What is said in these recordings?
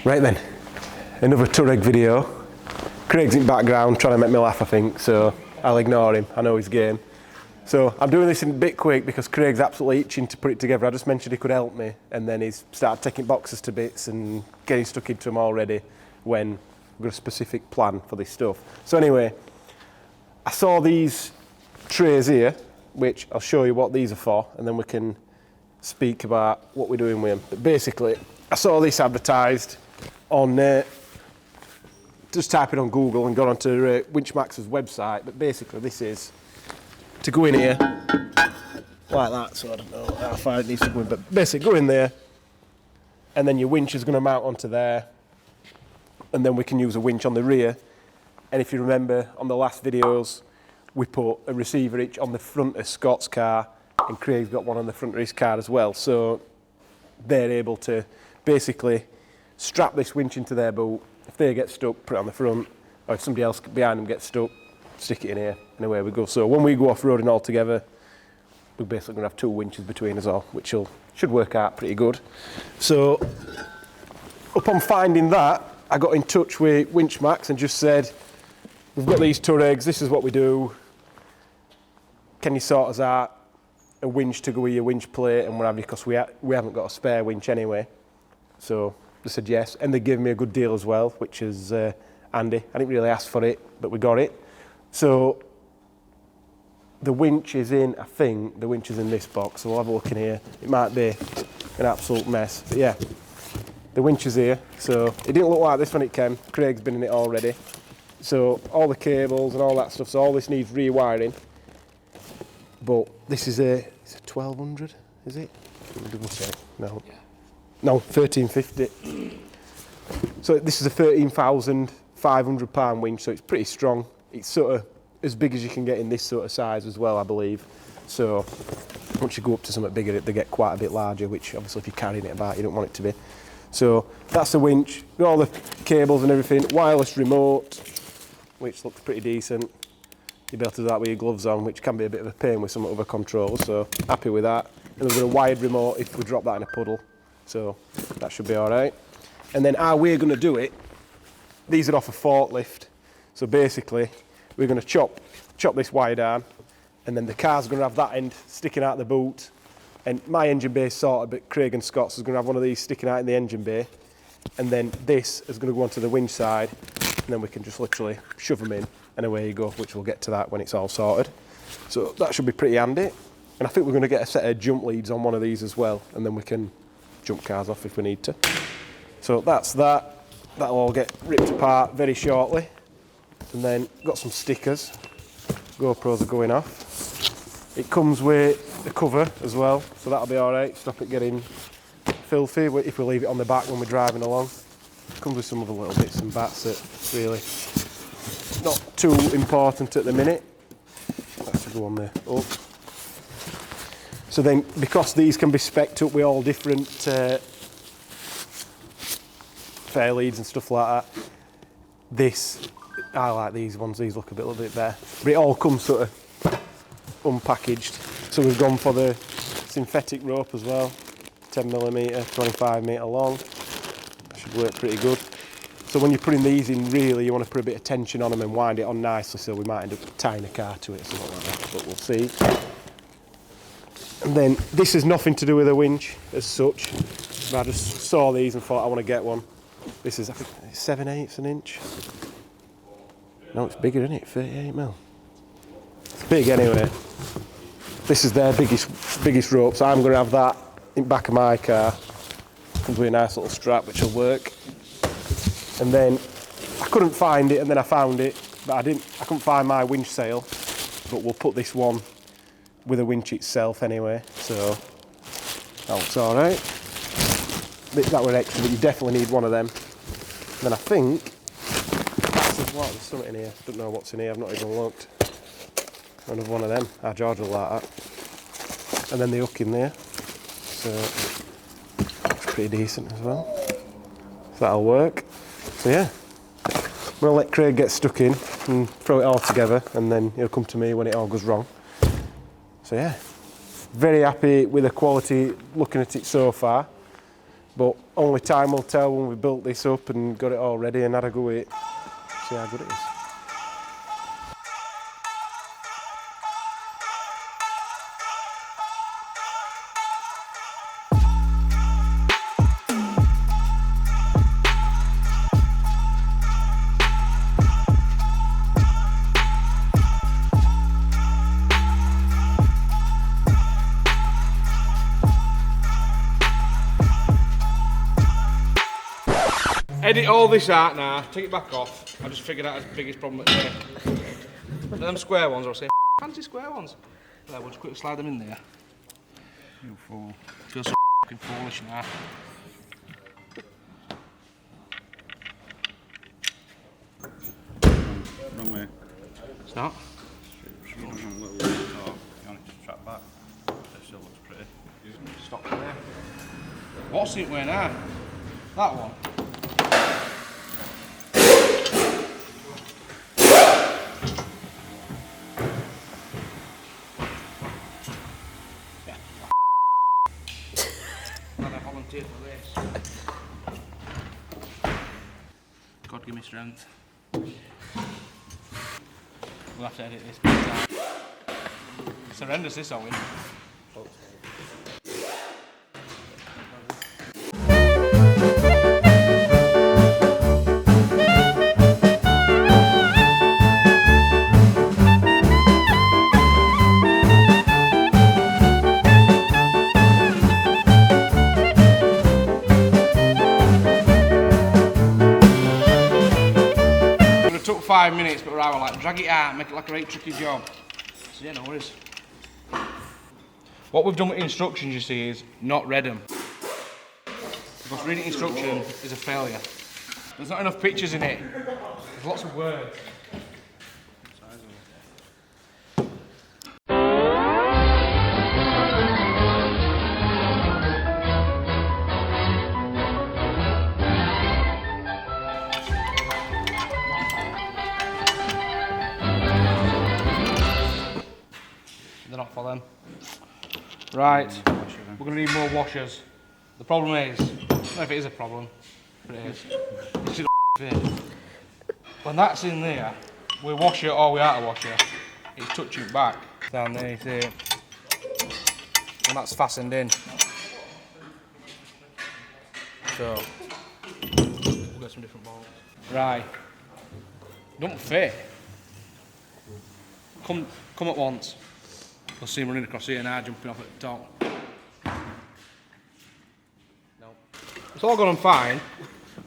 Right then, another Touareg video. Craig's in the background trying to make me laugh, I think, so I'll ignore him. I know his game. So I'm doing this in a bit quick because Craig's absolutely itching to put it together. I just mentioned he could help me, and then he's started taking boxes to bits and getting stuck into them already when we've got a specific plan for this stuff. So anyway, I saw these trays here, which I'll show you what these are for, and then we can speak about what we're doing with them. But basically, I saw this advertised on, just type it on Google and got onto Winchmax's website, but basically this is to go in here, like that, so I don't know how far it needs to go in, but basically go in there, and then your winch is going to mount onto there, and then we can use a winch on the rear. And if you remember on the last videos, we put a receiver hitch on the front of Scott's car, and Craig's got one on the front of his car as well, so they're able to basically strap this winch into their boot. If they get stuck, put it on the front, or if somebody else behind them gets stuck, stick it in here, and away we go. So when we go off-roading all together, we're basically going to have two winches between us all, which should work out pretty good. So upon finding that, I got in touch with Winchmax and just said, we've got these Touaregs, this is what we do, can you sort us out a winch to go with your winch plate and what have you, because we haven't got a spare winch anyway. So they said yes, and they gave me a good deal as well, which is handy. I didn't really ask for it, but we got it. So the winch is in, I think, the winch is in this box, so we'll have a look in here. It might be an absolute mess, but yeah, the winch is here. So it didn't look like this when it came. Craig's been in it already. So all the cables and all that stuff, so all this needs rewiring. But this is a 1200, is it? Double check. No. Yeah. No, 1350. So this is a £13,500 winch, so it's pretty strong. It's sort of as big as you can get in this sort of size as well, I believe. So once you go up to something bigger, they get quite a bit larger, which obviously if you're carrying it about, you don't want it to be. So that's the winch, got all the cables and everything, wireless remote, which looks pretty decent. You'll be able to do that with your gloves on, which can be a bit of a pain with some other controls, so happy with that. And we've got a wired remote if we drop that in a puddle, so that should be all right. And then how we're going to do it, these are off a forklift, so basically we're going to chop this wire down, and then the car's going to have that end sticking out the boot, and my engine bay is sorted, but Craig and Scott's is going to have one of these sticking out in the engine bay, and then this is going to go onto the winch side, and then we can just literally shove them in, and away you go, which we'll get to that when it's all sorted. So that should be pretty handy. And I think we're going to get a set of jump leads on one of these as well, and then we can jump cars off if we need to. So that's that. That'll all get ripped apart very shortly. And then got some stickers. GoPros are going off. It comes with a cover as well, so that'll be all right. Stop it getting filthy if we leave it on the back when we're driving along. It comes with some other little bits and bats that really not too important at the minute. That should go on there. Oh. So then, because these can be spec'd up with all different fairleads and stuff like that, I like these ones. These look a little bit better. But it all comes sort of unpackaged. So we've gone for the synthetic rope as well, 10mm, 25m long. That should work pretty good. So when you're putting these in, really, you want to put a bit of tension on them and wind it on nicely, so we might end up tying a car to it or something like that, but we'll see. And then this has nothing to do with a winch as such. I just saw these and thought I want to get one. This is, I think, 7/8 an inch. No, it's bigger, isn't it? 38mm. It's big anyway. This is their biggest rope, so I'm going to have that in the back of my car. Comes with a nice little strap which will work. And then I couldn't find it, and then I found it, but I couldn't find my winch sail, but we'll put this one with a winch itself anyway, so that looks all right. That was extra, but you definitely need one of them. And then I think, there's something in here, don't know what's in here, I've not even looked. Another one of them, our George will like that. And then the hook in there, so it's pretty decent as well. So that'll work. So yeah, I'm going to let Craig get stuck in and throw it all together, and then he'll come to me when it all goes wrong. So yeah, very happy with the quality looking at it so far. but only time will tell when we built this up and got it all ready and had a go at it. See how good it is. Edit all this out now, take it back off. I just figured out the biggest problem at the day. Them square ones, I'll say, fancy square ones. There, we'll just quickly slide them in there. You fool. Feel so fucking foolish now. Wrong way. It's not. You want it to track back. It still looks pretty. Stop there. What's it way now? That one. For this. God give me strength. We'll have to edit this. It's horrendous this, Owen. It took 5 minutes, but I was like, drag it out, make it like a right tricky job. So yeah, no worries. What we've done with instructions, you see, is not read them. Because reading instruction is a failure. There's not enough pictures in it. There's lots of words. They're not for them. Right, we're going to need more washers. The problem is, I don't know if it is a problem, but it is. You see the fit. When that's in there, we wash it or we out of washer, it's touching back. Down there, you see it. And that's fastened in. So, we'll get some different bolts. Right, don't fit. Come at once. You'll see him running across here now, jumping off at the top. No. It's all gone on fine.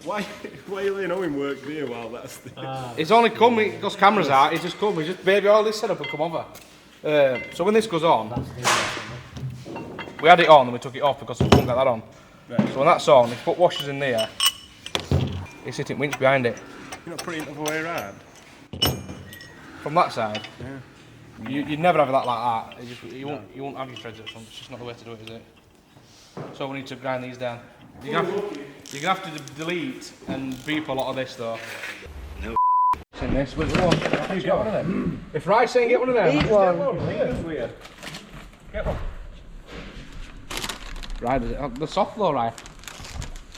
Why are you letting Owen work here while that's the... It's only come, because camera's out, he's just come, he's just baby all this setup and come over. So when this goes on, we had it on and we took it off because we couldn't get that on. Right. So when that's on, if you put washers in there, it's sitting winch behind it. You're not putting it the other way around? From that side? Yeah. You'd never have that like that. You won't have your threads at front. It's just not the way to do it, is it? So we need to grind these down. You're gonna have to delete and beep a lot of this though. No. In this, but go on. Get one of them. If Rye's saying get one of them, Eat one. Get one. Right, the soft though, right?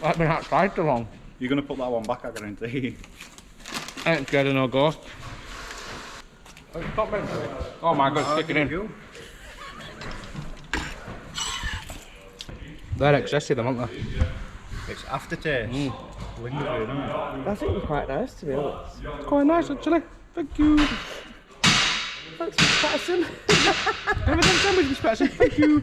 I've been outside too long. You're going to put that one back, I guarantee. I ain't scared of no ghost. Oh my god, it's kicking in. They're excessive, aren't they? It's aftertaste. Lingering, isn't it? I think they're quite nice, to be honest. It's quite nice actually. Thank you. Thanks, Mr. Patterson. Have a good sandwich, Mr. Patterson. Thank you.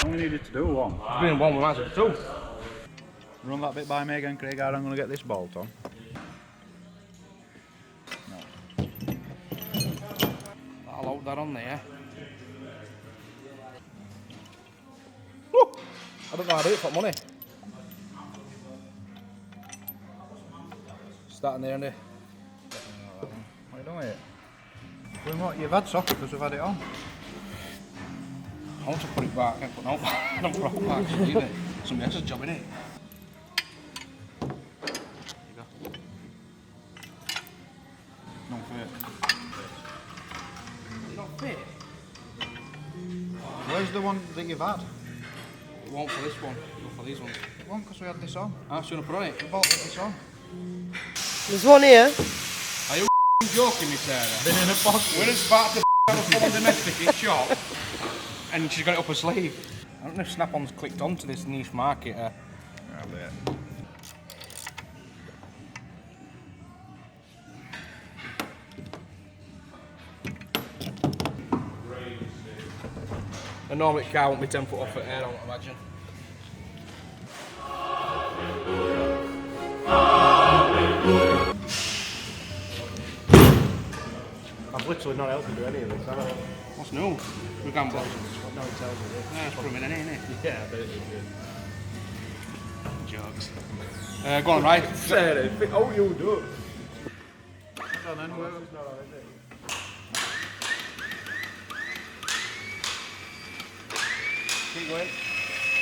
We needed to do one. It's been one, we might as well do two. Run that bit by me again, Craig. I'm going to get this bolt on. No. I'll hold that on there. Woo! I don't know how to do it for money. Starting there and there. What are you doing? Doing what? You've had socket because we've had it on. I want to put it back. I can't put it back. I don't put it back. Somebody else's job, innit? No fit. Where's the one that you've had? It won't for this one, it'll for these ones. It won't, because we had this on. Ah, so you want to put on it? We bolted this on. There's one here. Are you joking me, Sarah? Been in a box. We're just about to have a full domestic in shop, and she's got it up her sleeve. I don't know if Snap-on's clicked onto this niche market. A normal car won't be 10 foot off at air, I would imagine. I've literally not helped to do any of this, have I? What's new? We're gamble. No, it tells me this. Yeah, it's proving it, isn't it? Yeah, but it is good. Jokes. Go on, right? Sarah, oh, you do. So then, where was Keep going.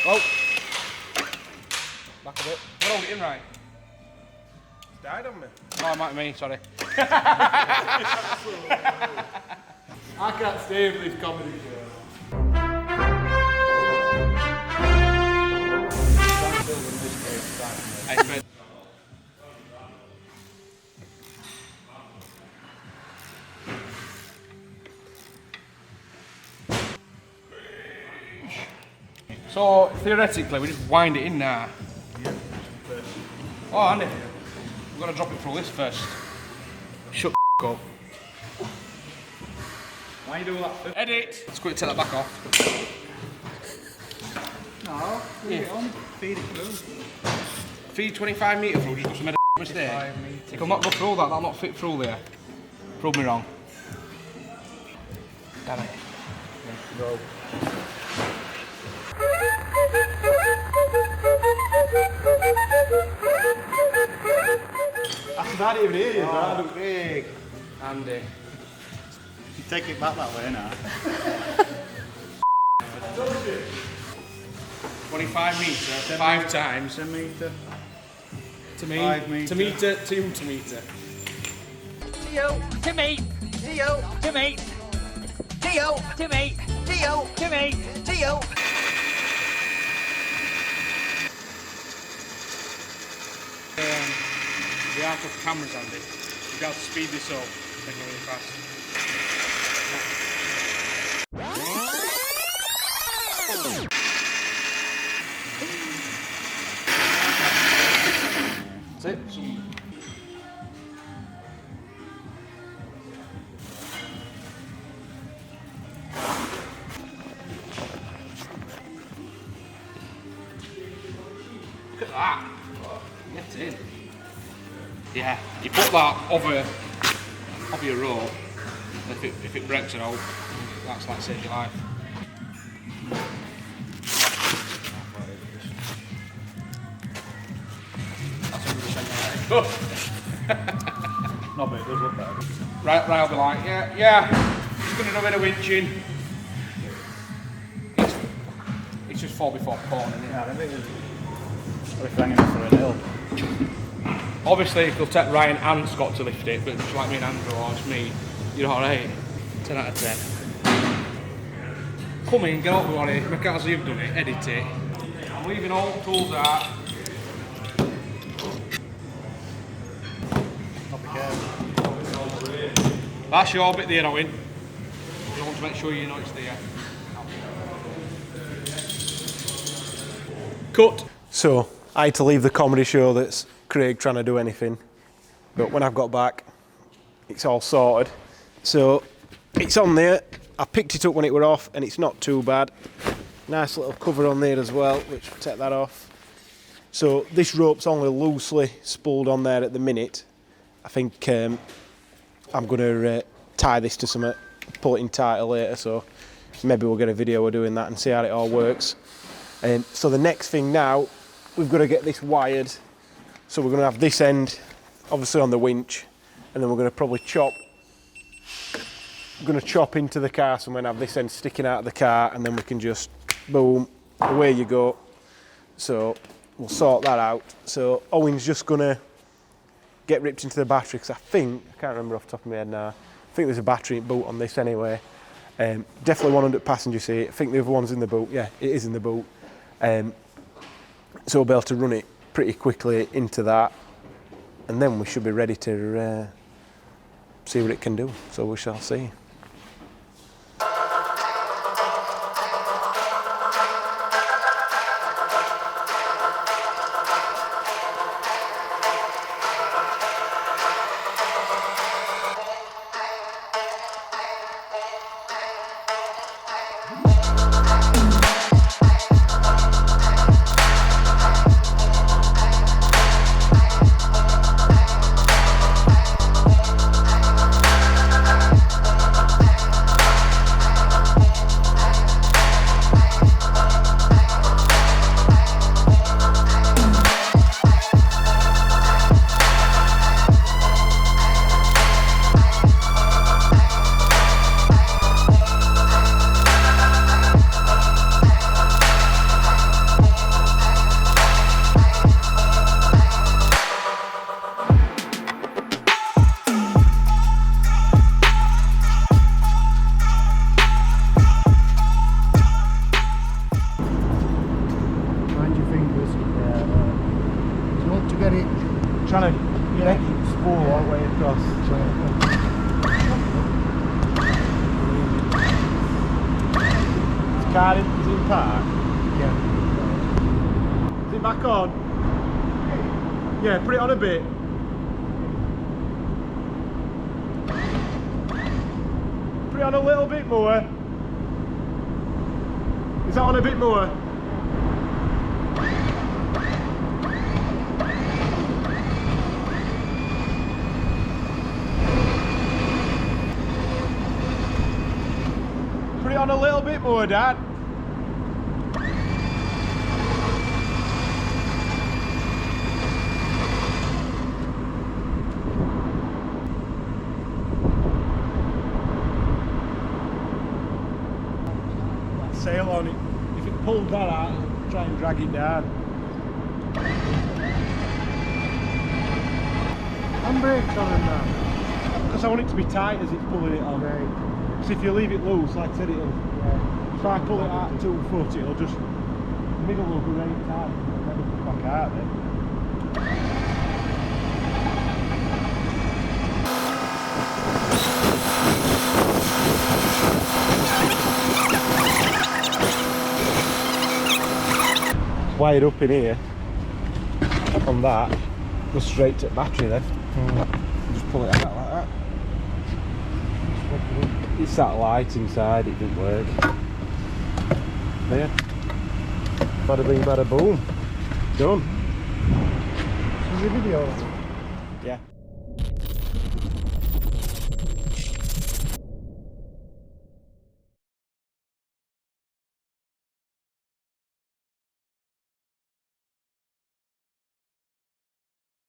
Oh! Back a bit. We'll hold it in right. It's died on me. Oh, it might be me, sorry. I can't stay for this comedy show. I expect. So, theoretically, we just wind it in now. Oh, Andy, we've got to drop it through this first. Shut the up. Why are you doing that first? Edit! Let's quickly take that back off. No, leave it on. Feed it through. Feed 25 metre through, just made a mistake. It'll not go through that, that'll not fit through there. Prove me wrong. Damn it. No. I can't even hear you, man. Big. Andy. You take it back that way now. 25 metre, 5 times. 10 metre. To me, 5 metre. to metre, to metre. Dio, to me. Dio, to me. Dio, to me. Dio, to me. Dio. The art of cameras, Andy. You've got to speed this up, make it really fast. That's it. Look at that. Get in. Yeah, you put that over your rope, and if it breaks it out, that's like saves your life. That's 100% right. No, but it does look better. Right, I'll be like, yeah, just going to do a bit of winching. It's just fall before corn, isn't it? Yeah, I think we're hanging it for a hill. Obviously, if they'll take Ryan and Scott to lift it, but just like me and Andrew or just me, you're alright. 10 out of 10. Come in, get up with it, make it as you've done it, edit it. I'm leaving all the tools out. Not be careful. That's your bit there, Owen. You want to make sure you know it's there. Cut. So, I had to leave the comedy show that's Craig trying to do anything, but when I've got back, it's all sorted. So, it's on there. I picked it up when it were off, and it's not too bad. Nice little cover on there as well, which will take that off. So, this rope's only loosely spooled on there at the minute. I think I'm going to tie this to something, pull it in tighter later, so maybe we'll get a video of doing that and see how it all works. So the next thing now, we've got to get this wired. So we're going to have this end, obviously on the winch, and then we're going to probably chop into the car somewhere and have this end sticking out of the car, and then we can just, boom, away you go. So we'll sort that out. So Owen's just going to get ripped into the battery, because I can't remember off the top of my head now, I think there's a battery boot on this anyway. Definitely one under passenger seat. I think the other one's in the boot. Yeah, it is in the boot. So we'll be able to run it pretty quickly into that, and then we should be ready to see what it can do. So we shall see. Trying to make it spool all the way across. Is car in park? Yeah. Is it back on? Yeah, put it on a bit. Put it on a little bit more. Is that on a bit more? Put it on a little bit more, Dad. That sail on it. If it pulled that out, it'll try and drag it down. Handbrakes on it now. Because I want it to be tight as it's pulling it on. Right. So if you leave it loose, like I said, it'll. If I pull it out 2 foot, it'll just middle will be very tight and then it'll come back out then. Wired up in here on that, go straight to the battery then. Just pull it out like that. It's that light inside, it didn't work. There. Bada bing, bada boom. Done. Is the video? Yeah.